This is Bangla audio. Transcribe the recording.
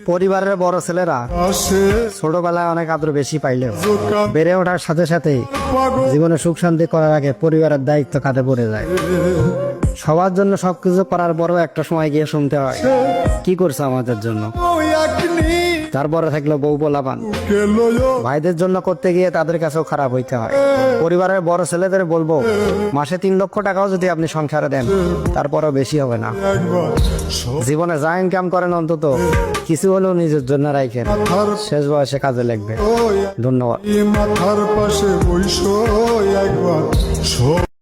পরিবারের বড় ছেলেরা ছোটবেলায় অনেক আদর বেশি পাইলেও বেড়ে ওঠার সাথে সাথেই জীবনে সুখ শান্তি করার আগে পরিবারের দায়িত্ব কাঁধে পড়ে যায়। সবার জন্য সবকিছু করার পরও একটা সময় গিয়ে শুনতে হয়, কি করছে আমাদের জন্য। তারপরে থাকলো বউ পোলাপান, ভাইদের জন্য করতে গিয়ে তাদের কাছেও খারাপ হইতে হয়। পরিবারের বড় ছেলেদের বলবো, মাসে 3 লক্ষ টাকাও যদি আপনি সংসারে দেন তারপরও বেশি হবে না। জীবনে যা ইনকাম করেন অন্তত কিছু হলেও নিজের জন্য রাখেন, শেষ বয়সে কাজে লাগবে। ধন্যবাদ।